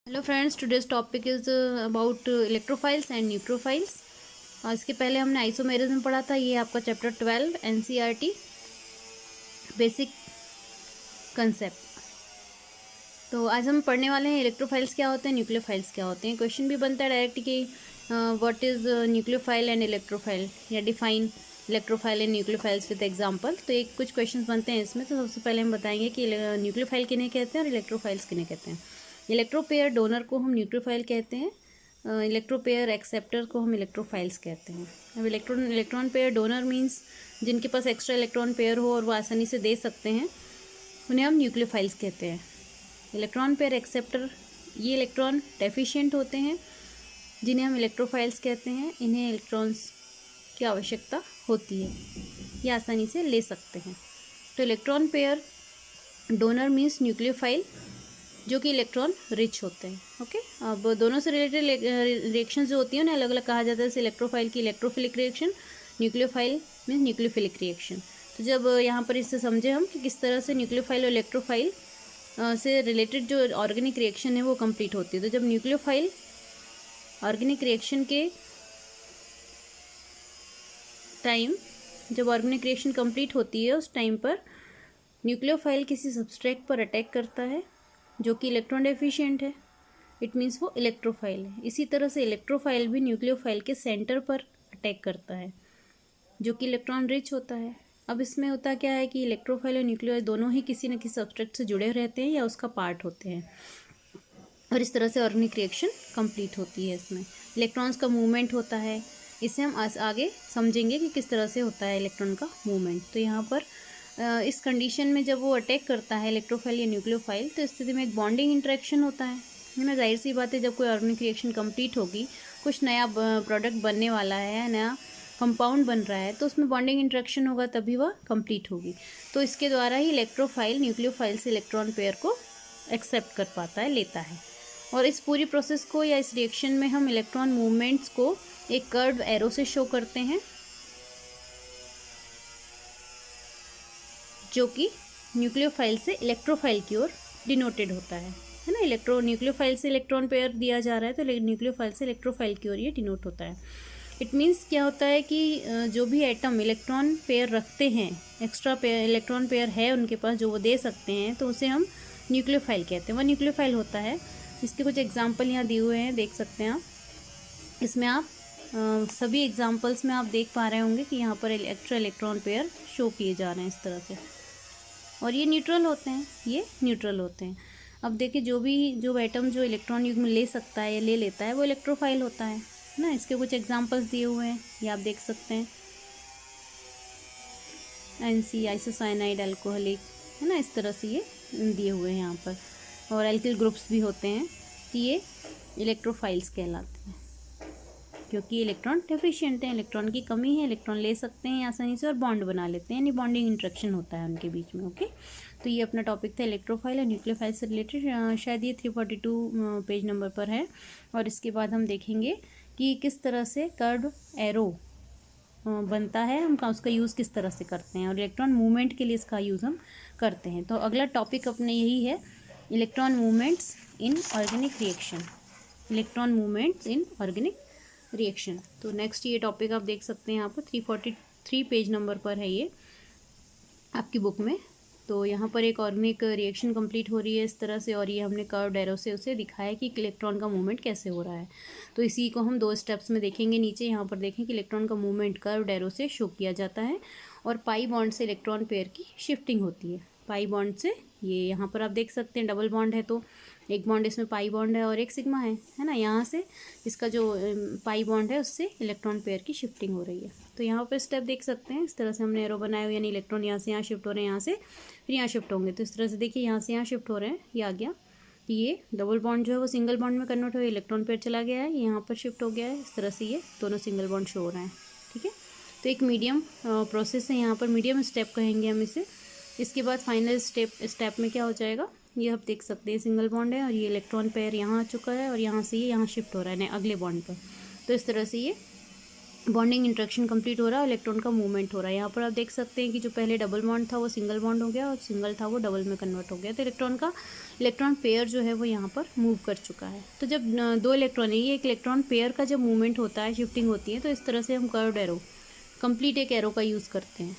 Hello friends, today's topic is about electrophiles and nucleophiles. इसके पहले हमने आइसोमेरिज्म पढ़ा था। ये आपका चैप्टर 12 एनसीईआरटी बेसिक कंसेप्ट। तो आज हम पढ़ने वाले हैं इलेक्ट्रोफाइल्स क्या होते हैं, न्यूक्लियोफाइल्स क्या होते हैं। क्वेश्चन भी बनता है डायरेक्ट कि what is nucleophile and electrophile, या define electrophile and nucleophiles with example. तो एक कुछ क्वेश्चंस बनते हैं इसमें। तो सबसे पहले हम बताएंगे कि न्यूक्लियोफाइल किन्हें कहते हैं और इलेक्ट्रोफाइल्स किन्हें कहते हैं। इलेक्ट्रोपेयर डोनर को हम न्यूक्लियोफाइल कहते हैं, इलेक्ट्रोपेयर एक्सेप्टर को हम इलेक्ट्रोफाइल्स कहते हैं। अब इलेक्ट्रॉन पेयर डोनर मीन्स जिनके पास एक्स्ट्रा इलेक्ट्रॉन पेयर हो और वो आसानी से दे सकते हैं, उन्हें हम न्यूक्लियोफाइल्स कहते हैं। इलेक्ट्रॉन पेयर एक्सेप्टर, ये इलेक्ट्रॉन डेफिशिएंट होते हैं, जिन्हें हम इलेक्ट्रोफाइल्स कहते हैं। इन्हें इलेक्ट्रॉन्स की आवश्यकता होती है, ये आसानी से ले सकते हैं। तो electron pair donor means nucleophile जो कि इलेक्ट्रॉन रिच होते हैं। ओके, अब दोनों से रिलेटेड रिएक्शन जो होती है उन्हें अलग अलग कहा जाता है। जैसे इलेक्ट्रोफाइल की electrophilic reaction, nucleophile means nucleophilic reaction. तो जब यहाँ पर इससे समझे हम कि किस तरह से न्यूक्लियोफाइल और इलेक्ट्रोफाइल से रिलेटेड जो ऑर्गेनिक रिएक्शन है वो कंप्लीट होती है। तो जब न्यूक्लियोफाइल ऑर्गेनिक रिएक्शन के टाइम, जब ऑर्गेनिक रिएक्शन कंप्लीट होती है उस टाइम पर न्यूक्लियोफाइल किसी सब्सट्रेट पर अटैक करता है जो कि इलेक्ट्रॉन डेफिशिएंट है। इट मीन्स वो इलेक्ट्रोफाइल है। इसी तरह से इलेक्ट्रोफाइल भी न्यूक्लियोफाइल के सेंटर पर अटैक करता है जो कि इलेक्ट्रॉन रिच होता है। अब इसमें होता क्या है कि इलेक्ट्रोफाइल और न्यूक्लियोफाइल दोनों ही किसी न किसी सब्सट्रेट से जुड़े रहते हैं या उसका पार्ट होते हैं, और इस तरह से ऑर्गेनिक रिएक्शन कंप्लीट होती है। इसमें इलेक्ट्रॉन्स का मूवमेंट होता है। इसे हम आगे समझेंगे कि किस तरह से होता है इलेक्ट्रॉन का मूवमेंट। तो यहाँ पर इस कंडीशन में जब वो अटैक करता है इलेक्ट्रोफाइल या न्यूक्लियोफाइल, तो इस स्थिति में एक बॉन्डिंग इंटरेक्शन होता है ना। जाहिर सी बात है, जब कोई ऑर्गेनिक रिएक्शन कंप्लीट होगी, कुछ नया प्रोडक्ट बनने वाला है, नया कंपाउंड बन रहा है, तो उसमें बॉन्डिंग इंटरेक्शन होगा तभी वह कंप्लीट होगी। तो इसके द्वारा ही इलेक्ट्रोफाइल न्यूक्लियोफाइल से इलेक्ट्रॉन पेयर को एक्सेप्ट कर पाता है, लेता है। और इस पूरी प्रोसेस को या इस रिएक्शन में हम इलेक्ट्रॉन मूवमेंट्स को एक कर्व एरो से शो करते हैं, जो कि न्यूक्लियोफाइल से इलेक्ट्रोफाइल की ओर डिनोटेड होता है ना। न्यूक्लियोफाइल से इलेक्ट्रॉन पेयर दिया जा रहा है, तो न्यूक्लियोफाइल से इलेक्ट्रोफाइल की ओर ये डिनोट होता है। इट मीन्स क्या होता है कि जो भी एटम इलेक्ट्रॉन पेयर रखते हैं, एक्स्ट्रा पेयर इलेक्ट्रॉन पेयर है उनके पास जो वो दे सकते हैं, तो उसे हम न्यूक्लियोफाइल कहते हैं। वह न्यूक्लियोफाइल होता है। इसके कुछ एग्जाम्पल यहाँ दिए हुए हैं, देख सकते हैं आप। इसमें आप सभी एग्जाम्पल्स में आप देख पा रहे होंगे कि यहाँ पर एक्स्ट्रा इलेक्ट्रॉन पेयर शो किए जा रहे हैं इस तरह से, और ये न्यूट्रल होते हैं, ये न्यूट्रल होते हैं। अब देखिए, जो एटम जो इलेक्ट्रॉन युग्म ले सकता है या ले लेता है वो इलेक्ट्रोफाइल होता है ना। इसके कुछ एग्जांपल्स दिए हुए हैं, ये आप देख सकते हैं। एनसी आइसोसाइनाइड अल्कोहलिक है ना, इस तरह से ये दिए हुए हैं यहाँ पर। और एल्किल ग्रुप्स भी होते हैं, तो ये इलेक्ट्रोफाइल्स कहलाते हैं क्योंकि इलेक्ट्रॉन डेफिशिएंट हैं, इलेक्ट्रॉन की कमी है, इलेक्ट्रॉन ले सकते हैं आसानी से और बॉन्ड बना लेते हैं, यानी बॉन्डिंग इंट्रैक्शन होता है उनके बीच में। ओके, तो ये अपना टॉपिक था इलेक्ट्रोफाइल और न्यूक्लियोफाइल से रिलेटेड। शायद ये 342 पेज नंबर पर है। और इसके बाद हम देखेंगे कि किस तरह से कर्व एरो बनता है, हम उसका यूज़ किस तरह से करते हैं, और इलेक्ट्रॉन मूवमेंट के लिए इसका यूज़ हम करते हैं। तो अगला टॉपिक अपने यही है, electron movements in organic reaction. Electron movements in organic reaction. तो नेक्स्ट ये टॉपिक आप देख सकते हैं यहाँ पर 343 पेज नंबर पर है ये आपकी बुक में। तो यहाँ पर एक ऑर्गेनिक रिएक्शन कंप्लीट हो रही है इस तरह से, और ये हमने कर्व्ड एरो से उसे दिखाया कि इलेक्ट्रॉन का मूवमेंट कैसे हो रहा है। तो इसी को हम 2 स्टेप्स में देखेंगे। नीचे यहाँ पर देखें कि इलेक्ट्रॉन का मूवमेंट कर्व्ड एरो से शो किया जाता है, और पाई बॉन्ड से इलेक्ट्रॉन पेयर की शिफ्टिंग होती है। पाई बॉन्ड से, ये यहाँ पर आप देख सकते हैं डबल बॉन्ड है, तो एक बॉन्ड इसमें पाई बॉन्ड है और एक सिग्मा है ना। यहाँ से इसका जो पाई बॉन्ड है उससे इलेक्ट्रॉन पेयर की शिफ्टिंग हो रही है। तो यहाँ पर स्टेप देख सकते हैं, इस तरह से हमने एरो बनाया हुआ, यानी इलेक्ट्रॉन यहाँ से यहाँ शिफ्ट हो रहे हैं, यहाँ से फिर यहाँ शिफ्ट होंगे। तो इस तरह से देखिए, यहाँ से यहाँ शिफ्ट हो रहे हैं, ये आ गया। ये डबल बॉन्ड जो है वो सिंगल बॉन्ड में कन्वर्ट हो, इलेक्ट्रॉन पेयर चला गया है, यहाँ पर शिफ्ट हो गया है। इस तरह से ये दोनों सिंगल बॉन्ड शो हो रहे हैं। ठीक है, तो एक मीडियम प्रोसेस है, यहाँ पर मीडियम स्टेप कहेंगे हम इसे। इसके बाद फाइनल स्टेप में क्या हो जाएगा, ये आप देख सकते हैं सिंगल बॉन्ड है, और ये इलेक्ट्रॉन पेयर यहाँ आ चुका है, और यहाँ से ये यहाँ शिफ्ट हो रहा है अगले बॉन्ड पर। तो इस तरह से ये बॉन्डिंग इंटरेक्शन कंप्लीट हो रहा है, इलेक्ट्रॉन का मूवमेंट हो रहा है। यहाँ पर आप देख सकते हैं कि जो पहले डबल बॉन्ड था वो सिंगल बॉन्ड हो गया और सिंगल था वो डबल में कन्वर्ट हो गया। तो इलेक्ट्रॉन पेयर जो है वो यहाँ पर मूव कर चुका है। तो जब दो इलेक्ट्रॉन है, ये एक इलेक्ट्रॉन पेयर का जब मूवमेंट होता है, शिफ्टिंग होती है, तो इस तरह से हम कर्व्ड एरो, कंप्लीट एक एरो का यूज़ करते हैं,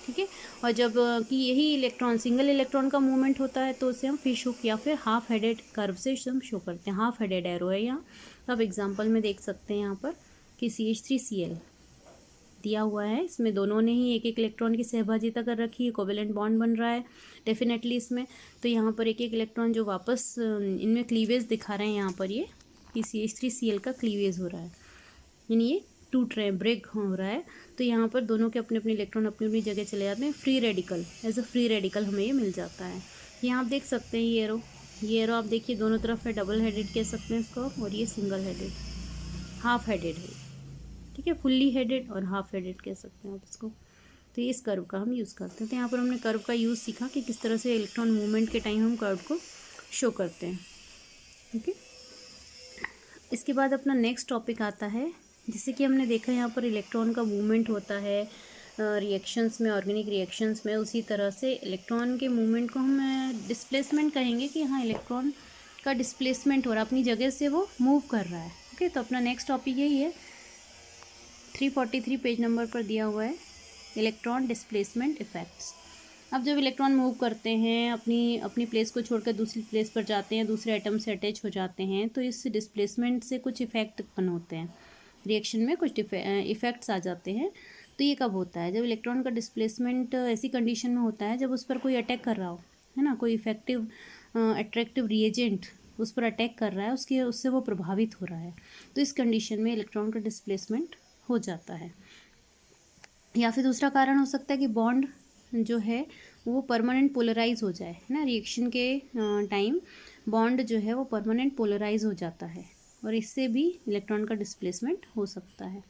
ठीक है। और जब कि यही इलेक्ट्रॉन सिंगल इलेक्ट्रॉन का मूवमेंट होता है तो उसे हम फिश हुक या फिर हाफ हेडेड कर्व से हम शो करते हैं। हाफ हेडेड एरो है यहाँ, तो आप एग्जांपल में देख सकते हैं यहाँ पर कि CH3Cl दिया हुआ है, इसमें दोनों ने ही एक एक इलेक्ट्रॉन की सहभागिता कर रखी है, कोवेलेंट बॉन्ड बन रहा है डेफिनेटली इसमें। तो यहाँ पर एक एक इलेक्ट्रॉन जो वापस इनमें क्लीवेज दिखा रहे हैं, यहाँ पर ये कि CH3Cl का क्लीवेज हो रहा है, यानी ये टूट रहे हैं, ब्रेक हो रहा है। तो यहाँ पर दोनों के अपने अपने इलेक्ट्रॉन अपनी अपनी जगह चले जाते हैं, free radical, as a free radical हमें ये मिल जाता है। यहाँ आप देख सकते हैं ये एरो आप देखिए दोनों तरफ है, डबल हेडेड कह सकते हैं इसको, और ये सिंगल हेडेड, हाफ हेडेड है, ठीक है, फुल्ली हेडेड और हाफ हेडेड कह सकते हैं आप इसको। तो इस कर्व का हम यूज़ करते हैं। तो यहाँ पर हमने कर्व का यूज़ सीखा कि किस तरह से इलेक्ट्रॉन मूवमेंट के टाइम हम कर्व को शो करते हैं, ठीक है। इसके बाद अपना नेक्स्ट टॉपिक आता है, जैसे कि हमने देखा यहाँ पर इलेक्ट्रॉन का मूवमेंट होता है रिएक्शंस में, ऑर्गेनिक रिएक्शंस में, उसी तरह से इलेक्ट्रॉन के मूवमेंट को हम डिस्प्लेसमेंट कहेंगे कि हाँ इलेक्ट्रॉन का डिस्प्लेसमेंट हो रहा है, अपनी जगह से वो मूव कर रहा है, ओके। तो अपना नेक्स्ट टॉपिक यही है, 343 पेज नंबर पर दिया हुआ है, इलेक्ट्रॉन डिस्प्लेसमेंट इफेक्ट्स। अब जब इलेक्ट्रॉन मूव करते हैं, अपनी प्लेस को छोड़कर दूसरी प्लेस पर जाते हैं, दूसरे एटम से अटैच हो जाते हैं, तो इस डिस्प्लेसमेंट से कुछ इफेक्ट उत्पन्न होते हैं, रिएक्शन में कुछ इफेक्ट्स आ जाते हैं। तो ये कब होता है, जब इलेक्ट्रॉन का डिस्प्लेसमेंट ऐसी कंडीशन में होता है जब उस पर कोई अटैक कर रहा हो, है ना, कोई इफेक्टिव अट्रैक्टिव रिएजेंट उस पर अटैक कर रहा है, उससे वो प्रभावित हो रहा है। तो इस कंडीशन में इलेक्ट्रॉन का डिस्प्लेसमेंट हो जाता है। या फिर दूसरा कारण हो सकता है कि बॉन्ड जो है वो परमानेंट पोलराइज हो जाए, है ना, रिएक्शन के टाइम बॉन्ड जो है वो परमानेंट पोलराइज हो जाता है, और इससे भी इलेक्ट्रॉन का डिस्प्लेसमेंट हो सकता है।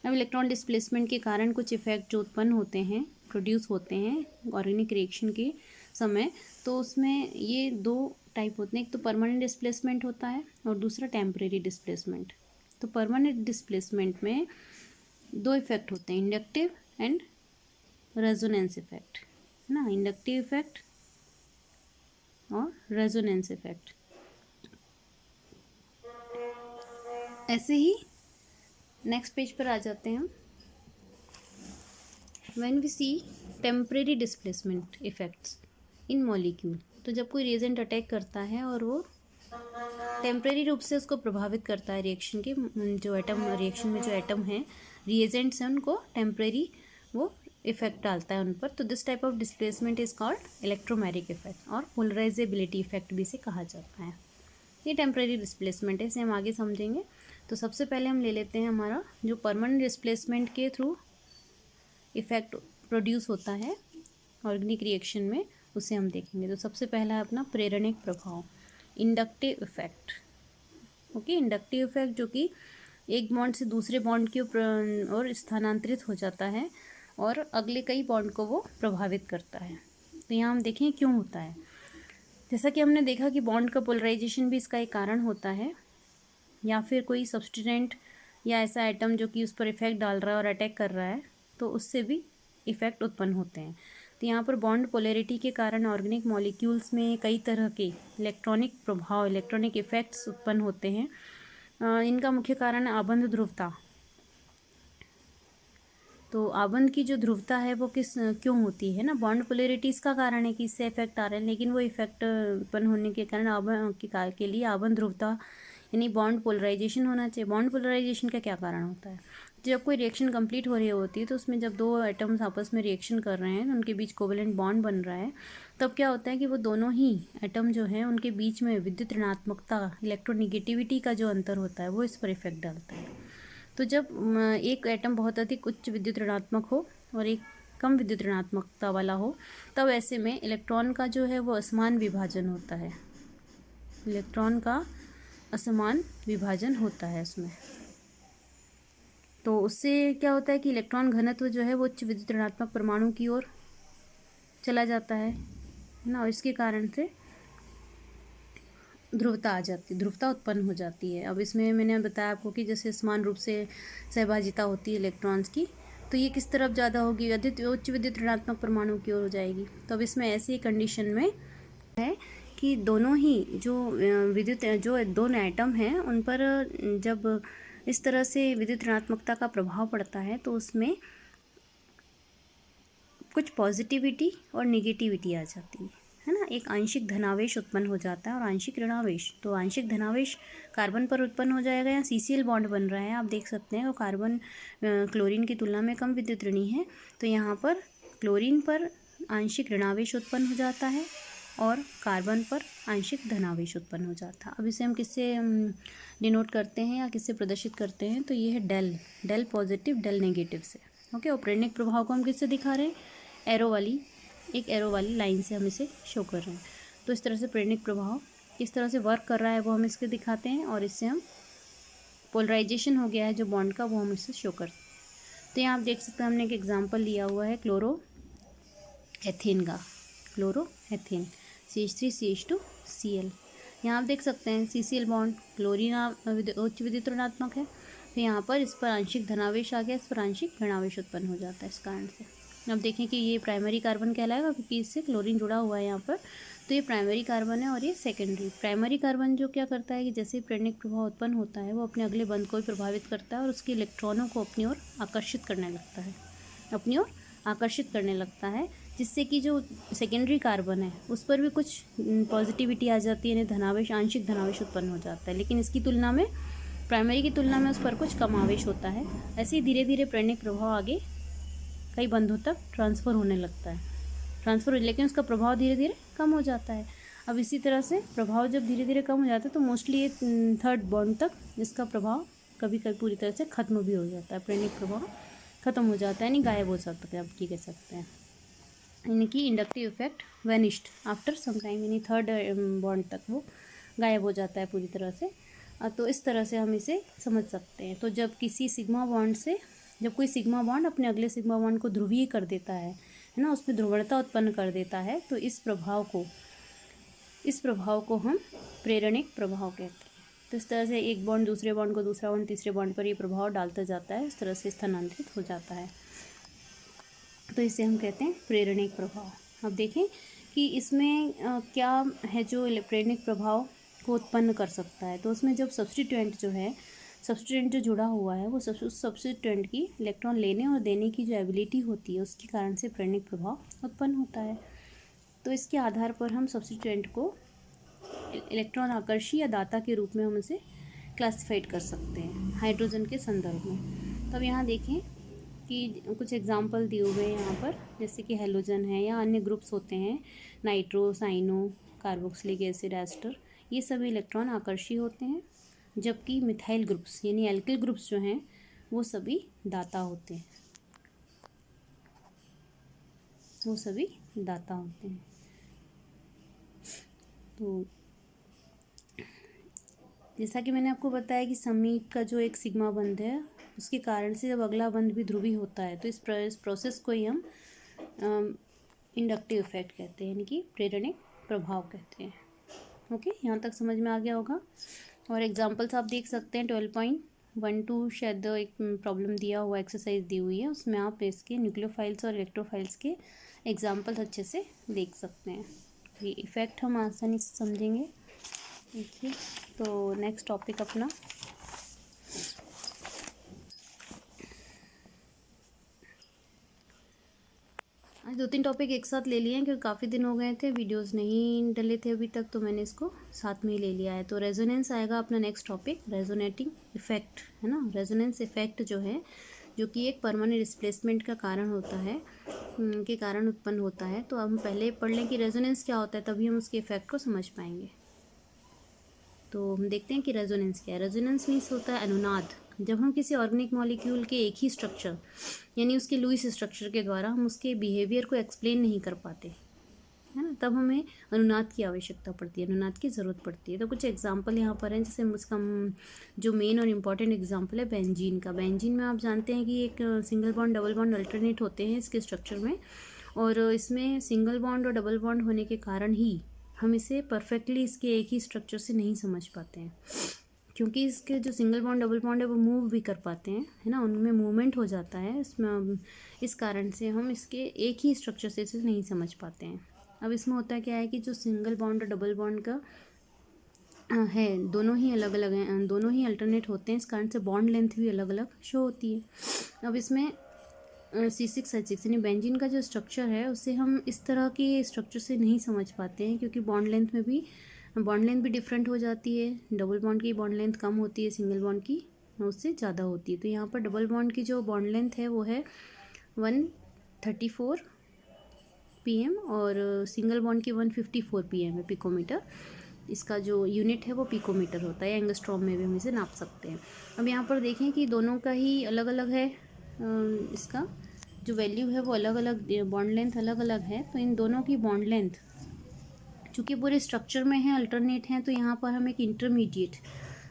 अब इलेक्ट्रॉन डिस्प्लेसमेंट के कारण कुछ इफेक्ट जो उत्पन्न होते हैं, प्रोड्यूस होते हैं ऑर्गेनिक रिएक्शन के समय, तो उसमें ये दो टाइप होते हैं, एक तो परमानेंट डिस्प्लेसमेंट होता है और दूसरा टेम्परेरी डिस्प्लेसमेंट। तो परमानेंट डिस्प्लेसमेंट में दो इफेक्ट होते हैं, इंडक्टिव एंड रेजोनेंस इफेक्ट, है ना, इंडक्टिव इफेक्ट और रेजोनेंस इफेक्ट। ऐसे ही नेक्स्ट पेज पर आ जाते हैं हम, when we see temporary displacement effects in molecule. तो जब कोई रिएजेंट अटैक करता है और वो टेम्परेरी रूप से उसको प्रभावित करता है, रिएक्शन के जो एटम, रिएक्शन में जो एटम है, रिएजेंट्स हैं, उनको टेम्परेरी वो इफेक्ट डालता है उन पर। तो this type of displacement is called electromagnetic effect, और पोलराइजेबिलिटी इफेक्ट भी इसे कहा जाता है। ये टेम्परेरी डिस्प्लेसमेंट है, इसे हम आगे समझेंगे। तो सबसे पहले हम ले लेते हैं हमारा जो परमानेंट डिस्प्लेसमेंट के थ्रू इफेक्ट प्रोड्यूस होता है ऑर्गेनिक रिएक्शन में, उसे हम देखेंगे। तो सबसे पहला है अपना प्रेरणिक प्रभाव, inductive effect, okay. Inductive effect जो कि एक बॉन्ड से दूसरे बॉन्ड की ओर स्थानांतरित हो जाता है और अगले कई बॉन्ड को वो प्रभावित करता है। तो यहाँ हम देखें क्यों होता है। जैसा कि हमने देखा कि बॉन्ड का पोलराइजेशन भी इसका एक कारण होता है, या फिर कोई सब्सटीट्यूएंट या ऐसा एटम जो कि उस पर इफेक्ट डाल रहा है और अटैक कर रहा है, तो उससे भी इफेक्ट उत्पन्न होते हैं। तो यहाँ पर बॉन्ड पोलैरिटी के कारण ऑर्गेनिक मॉलिक्यूल्स में कई तरह के इलेक्ट्रॉनिक प्रभाव, इलेक्ट्रॉनिक इफेक्ट्स उत्पन्न होते हैं। इनका मुख्य कारण है आबंध ध्रुवता। तो आबंध की जो ध्रुवता है वो क्यों होती है ना, बॉन्ड पोलैरिटी इसका कारण है कि इससे इफेक्ट आ रहे हैं, लेकिन वो इफेक्ट उत्पन्न होने के कारण आबंध के लिए आबंध ध्रुवता यानी बॉन्ड पोलराइजेशन होना चाहिए। बॉन्ड पोलराइजेशन का क्या कारण होता है, जब कोई रिएक्शन कंप्लीट हो रही होती है तो उसमें जब दो एटम्स आपस में रिएक्शन कर रहे हैं, उनके बीच कोवेलेंट बॉन्ड बन रहा है, तब क्या होता है कि वो दोनों ही एटम जो है उनके बीच में विद्युत ऋणात्मकता, इलेक्ट्रोनिगेटिविटी का जो अंतर होता है वो इस पर इफेक्ट डालता है। तो जब एक एटम बहुत अधिक उच्च विद्युत ऋणात्मक हो और एक कम विद्युत ऋणात्मकता वाला हो, तब ऐसे में इलेक्ट्रॉन का जो है वो असमान विभाजन होता है, इलेक्ट्रॉन का असमान विभाजन होता है उसमें। तो उससे क्या होता है कि इलेक्ट्रॉन घनत्व जो है वो उच्च विद्युत ऋणात्मक परमाणु की ओर चला जाता है ना, और इसके कारण से ध्रुवता आ जाती, ध्रुवता उत्पन्न हो जाती है। अब इसमें मैंने बताया आपको कि जैसे समान रूप से सहभागिता होती है इलेक्ट्रॉन्स की, तो ये किस तरफ ज़्यादा होगी, उच्च विद्युत ऋणात्मक परमाणु की ओर हो जाएगी। तो अब इसमें ऐसी कंडीशन में है कि दोनों ही जो विद्युत जो दोनों एटम हैं उन पर जब इस तरह से विद्युत ऋणात्मकता का प्रभाव पड़ता है तो उसमें कुछ पॉजिटिविटी और निगेटिविटी आ जाती है ना। एक आंशिक धनावेश उत्पन्न हो जाता है और आंशिक ऋणावेश। तो आंशिक धनावेश कार्बन पर उत्पन्न हो जाएगा, या CCl बॉन्ड बन रहा है, आप देख सकते हैं वो कार्बन क्लोरीन की तुलना में कम विद्युत ऋणी है, तो यहाँ पर क्लोरीन पर आंशिक ऋणावेश उत्पन्न हो जाता है और कार्बन पर आंशिक धनावेश उत्पन्न हो जाता है। अब इसे हम किससे डिनोट करते हैं या किससे प्रदर्शित करते हैं, तो ये है डेल पॉजिटिव डेल नेगेटिव से। ओके, और प्रेरणिक प्रभाव को हम किससे दिखा रहे हैं, एक एरो वाली लाइन से हम इसे शो कर रहे हैं। तो इस तरह से प्रेरणिक प्रभाव किस तरह से वर्क कर रहा है वो हम इसके दिखाते हैं, और इससे हम पोलराइजेशन हो गया है जो बॉन्ड का वो हम इससे शो करते हैं। तो यहाँ आप देख सकते हैं हमने एक एग्जाम्पल लिया हुआ है क्लोरोएथेन का, क्लोरोएथेन CH3CH2Cl। यहाँ आप देख सकते हैं CCl बॉन्ड, क्लोरीन उच्च विद्युत ऋणात्मक है, तो यहाँ पर इस पर आंशिक धनावेश आ गया, इस पर आंशिक ऋणावेश उत्पन्न हो जाता है इस कारण से। अब देखें कि ये प्राइमरी कार्बन कहलाएगा क्योंकि इससे क्लोरीन जुड़ा हुआ है यहाँ पर, तो ये प्राइमरी कार्बन है और ये सेकेंडरी। प्राइमरी कार्बन जो क्या करता है कि जैसे ही प्रेरणिक प्रभाव उत्पन्न होता है वो अपने अगले बंध को भी प्रभावित करता है और उसके इलेक्ट्रॉनों को अपनी ओर आकर्षित करने लगता है, जिससे कि जो सेकेंडरी कार्बन है उस पर भी कुछ पॉजिटिविटी आ जाती है, यानी धनावेश, आंशिक धनावेश उत्पन्न हो जाता है, लेकिन इसकी तुलना में, प्राइमरी की तुलना में उस पर कुछ कम आवेश होता है। ऐसे ही धीरे धीरे प्रेरणिक प्रभाव आगे कई बंधों तक ट्रांसफ़र होने लगता है, लेकिन उसका प्रभाव धीरे धीरे कम हो जाता है। अब इसी तरह से प्रभाव जब धीरे धीरे कम हो जाता है तो मोस्टली ये थर्ड बॉन्ड तक इसका प्रभाव कभी कभी पूरी तरह से ख़त्म भी हो जाता है, प्रेरणिक प्रभाव ख़त्म हो जाता है, यानी गायब हो सकता है, आप ये कह सकते हैं, यानी कि inductive effect vanished after some time, यानी थर्ड बॉन्ड तक वो गायब हो जाता है पूरी तरह से। तो इस तरह से हम इसे समझ सकते हैं। तो जब कोई सिग्मा बॉन्ड अपने अगले सिग्मा बॉन्ड को ध्रुवीय कर देता है ना, उसमें ध्रुवणता उत्पन्न कर देता है, तो इस प्रभाव को हम प्रेरणिक प्रभाव कहते हैं। तो इस तरह से एक बॉन्ड दूसरे बॉन्ड को, दूसरा बॉन्ड तीसरे बॉन्ड पर ये प्रभाव डालता जाता है, इस तरह से स्थानांतरित हो जाता है, तो इसे हम कहते हैं प्रेरणिक प्रभाव। अब देखें कि इसमें क्या है जो प्रेरणिक प्रभाव को उत्पन्न कर सकता है। तो उसमें जब सब्स्टिट्यूएंट जो जुड़ा हुआ है वो उस सब्स्टिट्यूएंट की इलेक्ट्रॉन लेने और देने की जो एबिलिटी होती है उसके कारण से प्रेरणिक प्रभाव उत्पन्न होता है। तो इसके आधार पर हम सब्स्टिट्यूएंट को इलेक्ट्रॉन आकर्षी या दाता के रूप में हम इसे क्लासिफाइड कर सकते हैं हाइड्रोजन के संदर्भ में। तो अब यहाँ देखें कि कुछ एग्जाम्पल दिए हुए हैं यहाँ पर, जैसे कि हेलोजन है या अन्य ग्रुप्स होते हैं, nitro, cyano, carboxylic acid, ester, ये सभी इलेक्ट्रॉन आकर्षी होते हैं, जबकि मिथाइल ग्रुप्स यानी एल्किल ग्रुप्स जो हैं वो सभी दाता होते हैं, तो जैसा कि मैंने आपको बताया कि समीप का जो एक सिग्मा बंध है उसके कारण से जब अगला बंध भी ध्रुवी होता है तो इस प्रोसेस को ही हम इंडक्टिव इफेक्ट कहते हैं, यानी कि प्रेरणिक प्रभाव कहते हैं। ओके, यहाँ तक समझ में आ गया होगा। और एग्जांपल्स आप देख सकते हैं 12.12 शायद एक प्रॉब्लम दिया हुआ, एक्सरसाइज दी हुई है, उसमें आप इसके न्यूक्लियोफाइल्स और इलेक्ट्रोफाइल्स के एग्जांपल्स अच्छे से देख सकते हैं। ये इफ़ेक्ट हम आसानी से समझेंगे। देखिए, तो नेक्स्ट टॉपिक अपना आज 2-3 टॉपिक एक साथ ले लिए हैं क्योंकि काफ़ी दिन हो गए थे, वीडियोस नहीं डले थे अभी तक, तो मैंने इसको साथ में ही ले लिया है। तो रेजोनेंस आएगा अपना नेक्स्ट टॉपिक, रेजोनेटिंग इफेक्ट है ना। रेजोनेंस इफेक्ट जो है, जो कि एक परमानेंट डिस्प्लेसमेंट का कारण होता है, के कारण उत्पन्न होता है। तो अब हम पहले पढ़ लें कि रेजोनेंस क्या होता है, तभी हम उसके इफेक्ट को समझ पाएंगे। तो हम देखते हैं कि रेजोनेंस क्या है। रेजोनेंस मीन्स होता है अनुनाद। जब हम किसी ऑर्गेनिक मॉलिक्यूल के एक ही स्ट्रक्चर यानी उसके लुईस स्ट्रक्चर के द्वारा हम उसके बिहेवियर को एक्सप्लेन नहीं कर पाते है ना, तब हमें अनुनाद की आवश्यकता पड़ती है, अनुनाद की ज़रूरत पड़ती है। तो कुछ एग्जांपल यहाँ पर हैं, जैसे उसका जो मेन और इम्पॉर्टेंट एग्जांपल है बेंजीन का। बेंजीन में आप जानते हैं कि एक single bond double bond alternate होते हैं इसके स्ट्रक्चर में, और इसमें सिंगल बॉन्ड और डबल बॉन्ड होने के कारण ही हम इसे परफेक्टली इसके एक ही स्ट्रक्चर से नहीं समझ पाते हैं, क्योंकि इसके जो सिंगल बॉन्ड डबल बॉन्ड है वो मूव भी कर पाते हैं, है ना, उनमें मूवमेंट हो जाता है इसमें। इस कारण से हम इसके एक ही स्ट्रक्चर से इसे नहीं समझ पाते हैं। अब इसमें होता क्या है कि जो सिंगल बॉन्ड और डबल बॉन्ड का है, दोनों ही अलग अलग हैं, दोनों ही अल्टरनेट होते हैं, इस कारण से बॉन्ड लेंथ भी अलग अलग शो होती है। अब इसमें C6H6 यानी बेंजीन का जो स्ट्रक्चर है उसे हम इस तरह के स्ट्रक्चर से नहीं समझ पाते हैं, क्योंकि बॉन्ड लेंथ भी डिफरेंट हो जाती है। डबल बॉन्ड की बॉन्ड लेंथ कम होती है, सिंगल बॉन्ड की उससे ज़्यादा होती है। तो यहाँ पर डबल बॉन्ड की जो बॉन्ड लेंथ है वो है 134 pm और सिंगल बॉन्ड की 154 pm है, पिकोमीटर। इसका जो यूनिट है वो पिकोमीटर होता है, एंगस्ट्रॉम में भी हम इसे नाप सकते हैं। अब यहाँ पर देखें कि दोनों का ही अलग अलग है, इसका जो वैल्यू है वो अलग अलग, बॉन्ड लेंथ अलग अलग है। तो इन दोनों की बॉन्ड लेंथ चूँकि पूरे स्ट्रक्चर में है, अल्टरनेट हैं, तो यहाँ पर हम एक इंटरमीडिएट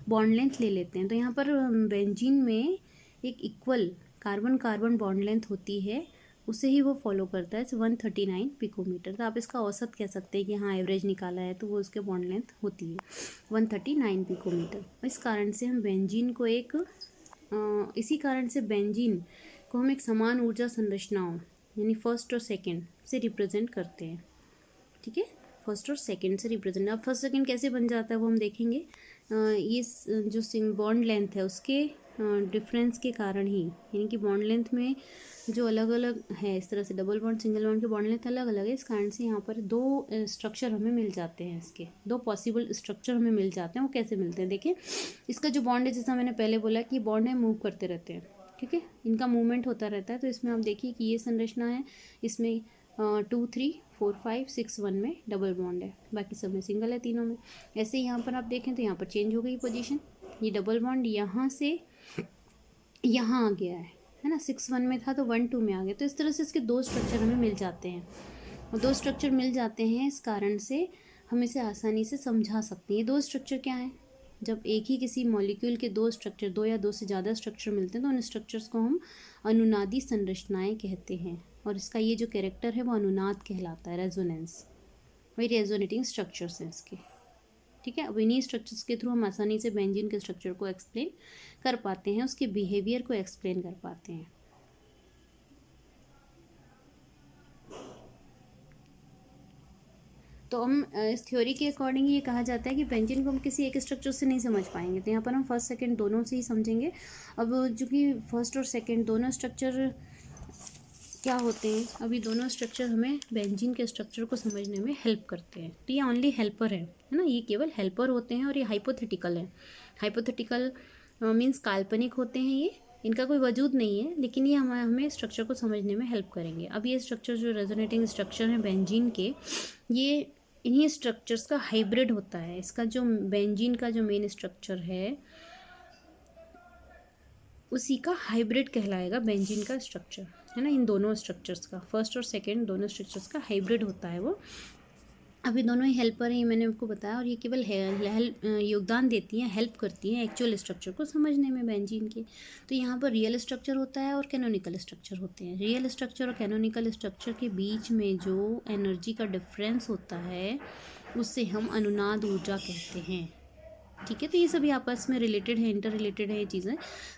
बॉन्ड लेंथ ले लेते हैं। तो यहाँ पर बेंजीन में एक equal carbon carbon bond length होती है, उसे ही वो फॉलो करता है, 139 पिकोमीटर। तो आप इसका औसत कह सकते हैं कि हाँ एवरेज निकाला है तो वो उसके बॉन्ड लेंथ होती है 139 पिकोमीटर। इस कारण से हम बेंजीन को इसी कारण से बेंजीन को हम एक समान ऊर्जा संरचनाओं यानी फर्स्ट और सेकेंड से रिप्रेजेंट करते हैं। ठीक है, फर्स्ट और सेकंड से रिप्रेजेंट। अब फर्स्ट सेकंड कैसे बन जाता है वो हम देखेंगे। ये जो बॉन्ड लेंथ है उसके डिफरेंस के कारण ही, यानी कि बॉन्ड लेंथ में जो अलग अलग है, इस तरह से डबल बॉन्ड सिंगल बॉन्ड के बॉन्ड लेंथ अलग अलग है, इस कारण से यहाँ पर दो स्ट्रक्चर हमें मिल जाते हैं, इसके दो पॉसिबल स्ट्रक्चर हमें मिल जाते हैं। वो कैसे मिलते हैं देखिए, इसका जो बॉन्ड है, जैसा मैंने पहले बोला कि बॉन्ड है मूव करते रहते हैं, ठीक है, इनका मूवमेंट होता रहता है। तो इसमें आप देखिए कि ये संरचना है, इसमें 2 3 4 5 6 1 में डबल बॉन्ड है, बाकी सब में सिंगल है, तीनों में। ऐसे ही यहाँ पर आप देखें तो यहाँ पर चेंज हो गई पोजीशन, ये डबल बॉन्ड यहाँ से यहाँ आ गया है ना, 6 1 में था तो 1 2 में आ गया। तो इस तरह से इसके दो स्ट्रक्चर हमें मिल जाते हैं, और दो स्ट्रक्चर मिल जाते हैं, इस कारण से हम इसे आसानी से समझा सकते हैं। ये दो स्ट्रक्चर क्या है, जब एक ही किसी मॉलिक्यूल के दो स्ट्रक्चर, दो या दो से ज़्यादा स्ट्रक्चर मिलते हैं तो उन स्ट्रक्चर्स को हम अनुनादी संरचनाएं कहते हैं, और इसका ये जो कैरेक्टर है वो अनुनाद कहलाता है, रेजोनेंस, वही रेजोनेटिंग स्ट्रक्चर्स हैं इसके। ठीक है, अब इन्हीं स्ट्रक्चर्स के थ्रू हम आसानी से बेंजीन के स्ट्रक्चर को एक्सप्लेन कर पाते हैं, उसके बिहेवियर को एक्सप्लेन कर पाते हैं। तो हम इस थ्योरी के अकॉर्डिंग ये कहा जाता है कि बेंजीन को हम किसी एक स्ट्रक्चर से नहीं समझ पाएंगे, तो यहाँ पर हम फर्स्ट सेकंड दोनों से ही समझेंगे। अब चूँकि फर्स्ट और सेकंड दोनों स्ट्रक्चर क्या होते हैं, अभी दोनों स्ट्रक्चर हमें बेंजीन के स्ट्रक्चर को समझने में हेल्प करते हैं। तो ये ओनली हेल्पर है ना, ये केवल हेल्पर होते हैं, और ये हाइपोथेटिकल है। हाइपोथेटिकल मीन्स काल्पनिक होते हैं, ये इनका कोई वजूद नहीं है, लेकिन ये हमें स्ट्रक्चर को समझने में हेल्प करेंगे। अब ये स्ट्रक्चर जो रेजोनेटिंग स्ट्रक्चर हैं बेंजीन के, ये इन्हीं स्ट्रक्चर्स का हाइब्रिड होता है। इसका जो बेंजीन का जो मेन स्ट्रक्चर है उसी का हाइब्रिड कहलाएगा बेंजीन का स्ट्रक्चर, है ना। इन दोनों स्ट्रक्चर्स का, फर्स्ट और सेकंड दोनों स्ट्रक्चर्स का हाइब्रिड होता है वो। अभी दोनों ही हेल्पर हैं, मैंने आपको बताया, और ये केवल योगदान देती हैं, हेल्प करती हैं एक्चुअल स्ट्रक्चर को समझने में बेंजीन के। तो यहाँ पर रियल स्ट्रक्चर होता है और कैनोनिकल स्ट्रक्चर होते हैं। रियल स्ट्रक्चर और कैनोनिकल स्ट्रक्चर के बीच में जो एनर्जी का डिफरेंस होता है उससे हम अनुनाद ऊर्जा कहते हैं। ठीक है, तो ये सभी आपस में रिलेटेड है, इंटर रिलेटेड है ये चीज़ें,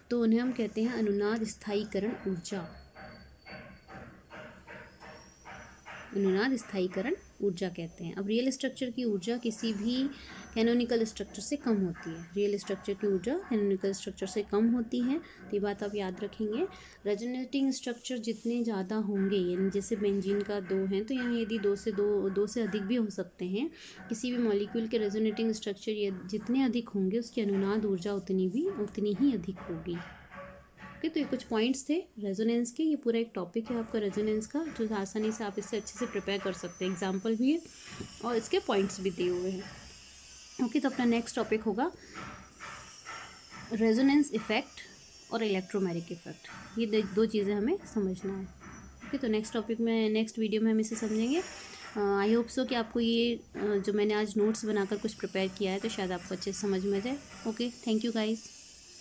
तो उन्हें हम कहते हैं अनुनाद स्थायीकरण ऊर्जा। अनुनाद स्थायीकरण ऊर्जा कहते हैं। अब रियल स्ट्रक्चर की ऊर्जा किसी भी कैनोनिकल स्ट्रक्चर से कम होती है, रियल स्ट्रक्चर की ऊर्जा कैनोनिकल स्ट्रक्चर से कम होती है, तो ये बात आप याद रखेंगे। रेजोनेटिंग स्ट्रक्चर जितने ज़्यादा होंगे, यानी जैसे बेंजीन का 2 हैं तो यहाँ यदि दो से अधिक भी हो सकते हैं, किसी भी मॉलिक्यूल के रेजोनेटिंग स्ट्रक्चर ये जितने अधिक होंगे उसकी अनुनाद ऊर्जा उतनी ही अधिक होगी। ओके, तो ये कुछ पॉइंट्स थे रेजोनेंस के। ये पूरा एक टॉपिक है आपका रेजोनेंस का, जो आसानी से आप इससे अच्छे से प्रिपेयर कर सकते हैं। एग्जाम्पल भी है और इसके पॉइंट्स भी दिए हुए हैं। ओके, तो अपना नेक्स्ट टॉपिक होगा रेजोनेंस इफेक्ट और इलेक्ट्रोमैग्नेटिक इफेक्ट। ये दो चीज़ें हमें समझना है। ओके, तो नेक्स्ट वीडियो में हम इसे समझेंगे। आई होप सो कि आपको ये जो मैंने आज नोट्स बनाकर कुछ प्रिपेयर किया है तो शायद आपको अच्छे से समझ में जाए। Okay, thank you guys.